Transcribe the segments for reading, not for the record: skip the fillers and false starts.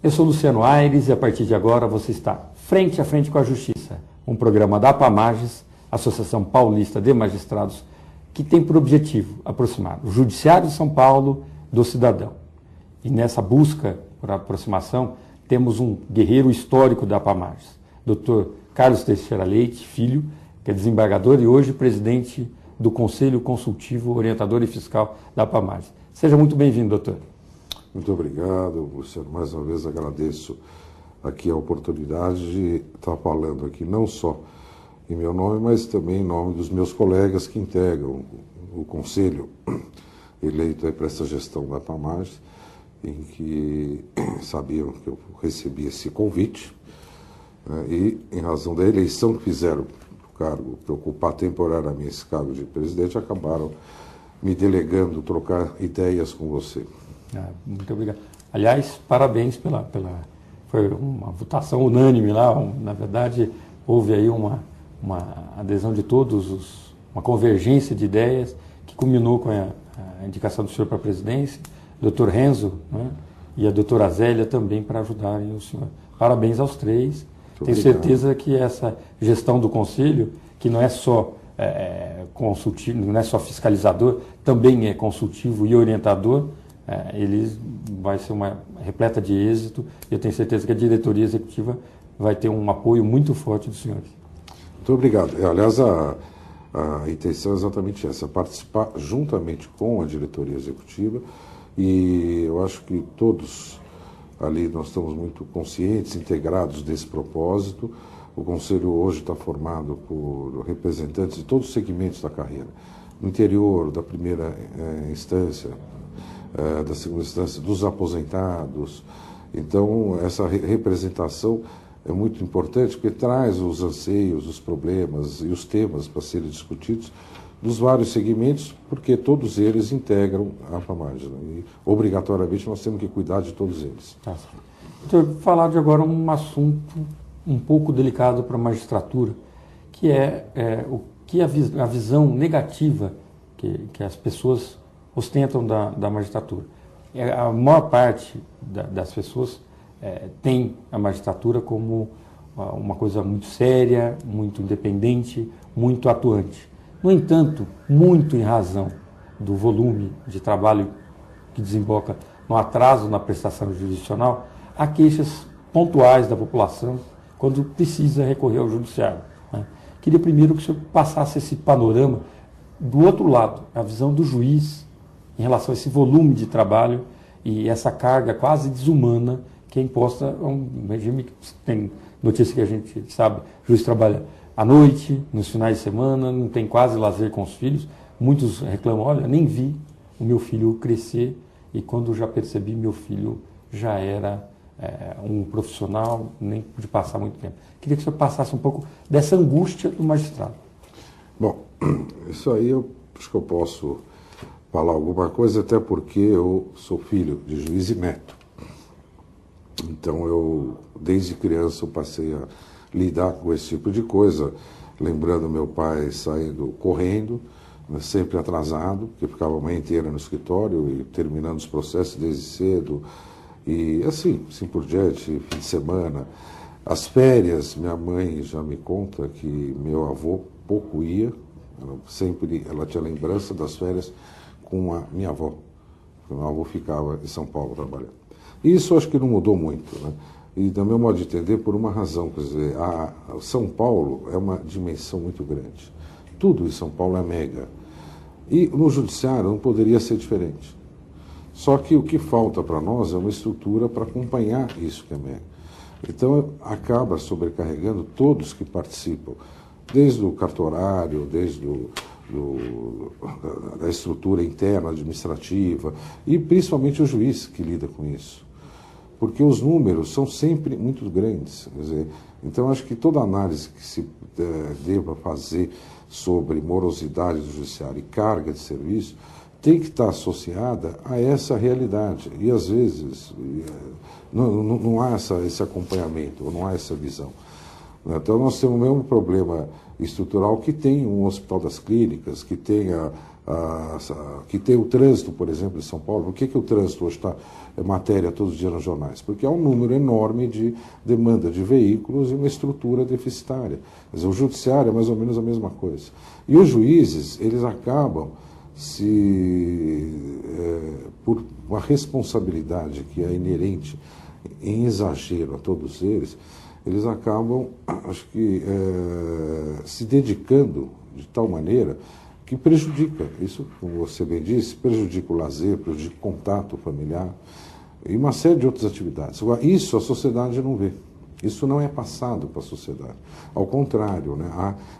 Eu sou Luciano Aires e a partir de agora você está frente a frente com a Justiça, um programa da APAMAGES, Associação Paulista de Magistrados, que tem por objetivo aproximar o Judiciário de São Paulo do cidadão. E nessa busca por aproximação, temos um guerreiro histórico da APAMAGES, Dr. Carlos Teixeira Leite, filho, que é desembargador e hoje presidente do Conselho Consultivo, Orientador e Fiscal da APAMAGES. Seja muito bem-vindo, doutor. Muito obrigado, Luciano. Mais uma vez agradeço aqui a oportunidade de estar falando aqui não só em meu nome, mas também em nome dos meus colegas que integram o Conselho eleito para essa gestão da APAMAGES, em que sabiam que eu recebi esse convite, né, e em razão da eleição que fizeram o cargo, para ocupar temporariamente esse cargo de presidente, acabaram me delegando trocar ideias com você. Muito obrigado. Aliás, parabéns pela foi uma votação unânime lá, na verdade houve aí uma adesão de todos, uma convergência de ideias que culminou com a indicação do senhor para a presidência, o Dr. Renzo, né, e a doutora Zélia também para ajudarem o senhor. Parabéns aos três. Tenho certeza que essa gestão do Conselho, que não é só consultivo, não é só fiscalizador, também é consultivo e orientador, ele vai ser uma repleta de êxito e eu tenho certeza que a diretoria executiva vai ter um apoio muito forte dos senhores. Muito obrigado. Aliás, a intenção é exatamente essa, participar juntamente com a diretoria executiva, e eu acho que todos ali nós estamos muito conscientes, integrados desse propósito. O Conselho hoje está formado por representantes de todos os segmentos da carreira, no interior, da primeira instância, da segunda instância, dos aposentados. Então, essa representação é muito importante porque traz os anseios, os problemas e os temas para serem discutidos dos vários segmentos, porque todos eles integram a APAMAGES, né? E obrigatoriamente nós temos que cuidar de todos eles. Então, falar de agora um assunto um pouco delicado para a magistratura, que a visão negativa que as pessoas ostentam da magistratura. A maior parte das pessoas tem a magistratura como uma coisa muito séria, muito independente, muito atuante. No entanto, muito em razão do volume de trabalho que desemboca no atraso na prestação jurisdicional, há queixas pontuais da população quando precisa recorrer ao judiciário, né? Queria primeiro que o senhor passasse esse panorama do outro lado, a visão do juiz em relação a esse volume de trabalho e essa carga quase desumana que é imposta a um regime que tem notícia que a gente sabe, o juiz trabalha à noite, nos finais de semana, não tem quase lazer com os filhos. Muitos reclamam, olha, nem vi o meu filho crescer e quando já percebi, meu filho já era um profissional, nem pude passar muito tempo. Queria que o senhor passasse um pouco dessa angústia do magistrado. Bom, isso aí eu acho que eu posso falar alguma coisa, até porque eu sou filho de juiz e neto. Então eu, desde criança, eu passei a lidar com esse tipo de coisa, lembrando meu pai saindo correndo, né, sempre atrasado, porque ficava a manhã inteira no escritório e terminando os processos desde cedo, e assim por diante, fim de semana. As férias, minha mãe já me conta que meu avô pouco ia, ela tinha lembrança das férias com a minha avó, porque meu avô ficava em São Paulo trabalhando. Isso acho que não mudou muito, né? E, do meu modo de entender, por uma razão, quer dizer, São Paulo é uma dimensão muito grande. Tudo em São Paulo é mega. E no judiciário não poderia ser diferente. Só que o que falta para nós é uma estrutura para acompanhar isso que é mega. Então, acaba sobrecarregando todos que participam, desde o cartorário, desde da estrutura interna administrativa e principalmente o juiz que lida com isso. Porque os números são sempre muito grandes. Quer dizer, então, acho que toda análise que se deva fazer sobre morosidade do judiciário e carga de serviço tem que estar associada a essa realidade. E, às vezes, não há esse acompanhamento, não há essa visão. Então, nós temos o mesmo problema estrutural que tem um Hospital das Clínicas, que tem que tem o trânsito, por exemplo, de São Paulo. Por que o trânsito hoje está matéria todos os dias nos jornais? Porque há um número enorme de demanda de veículos e uma estrutura deficitária. Quer dizer, o judiciário é mais ou menos a mesma coisa. E os juízes, eles acabam por uma responsabilidade que é inerente em exagero a todos eles acabam, acho que, se dedicando de tal maneira que prejudica, isso, como você bem disse, prejudica o lazer, prejudica o contato familiar e uma série de outras atividades. Agora, isso a sociedade não vê. Isso não é passado para a sociedade. Ao contrário, né,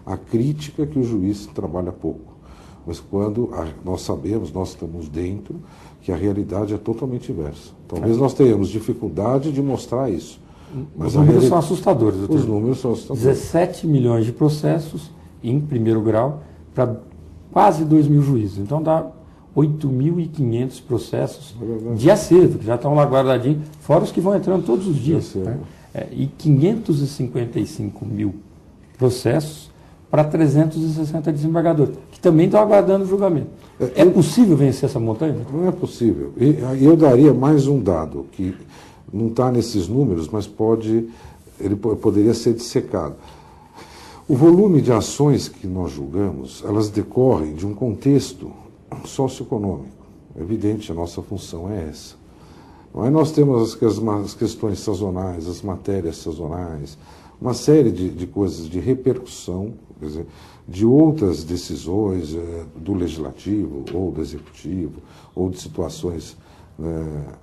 há crítica que o juiz trabalha pouco. Mas quando nós sabemos, nós estamos dentro, que a realidade é totalmente inversa. Talvez nós tenhamos dificuldade de mostrar isso. Mas os números são assustadores, doutor. Os números são assustadores. 17 milhões de processos em primeiro grau para quase 2 mil juízes. Então dá 8.500 processos de acervo, que já estão lá guardadinhos, fora os que vão entrando todos os dias. Né? E 555 mil processos para 360 desembargadores, que também estão aguardando o julgamento. É possível vencer essa montanha? Não é possível. E eu daria mais um dado, que não está nesses números, mas ele poderia ser dissecado. O volume de ações que nós julgamos, elas decorrem de um contexto socioeconômico. É evidente, a nossa função é essa. Aí nós temos as questões sazonais, as matérias sazonais, uma série de coisas de repercussão, quer dizer, de outras decisões do Legislativo, ou do Executivo, ou de situações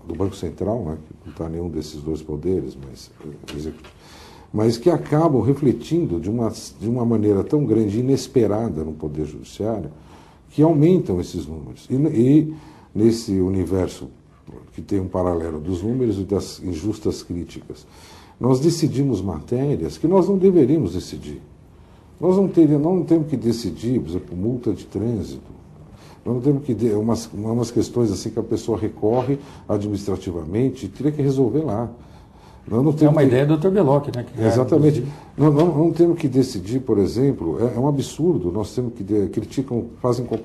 do Banco Central, né, que não está nenhum desses dois poderes, mas que acabam refletindo de uma maneira tão grande e inesperada no Poder Judiciário, que aumentam esses números. E nesse universo que tem um paralelo dos números e das injustas críticas, nós decidimos matérias que nós não deveríamos decidir. Nós não temos que decidir, por exemplo, multa de trânsito. Nós não temos que umas questões assim que a pessoa recorre administrativamente e teria que resolver lá. É uma ideia do Dr. Belloc, né? Exatamente. Nós não temos que decidir, por exemplo, é um absurdo, nós temos que fazem comparações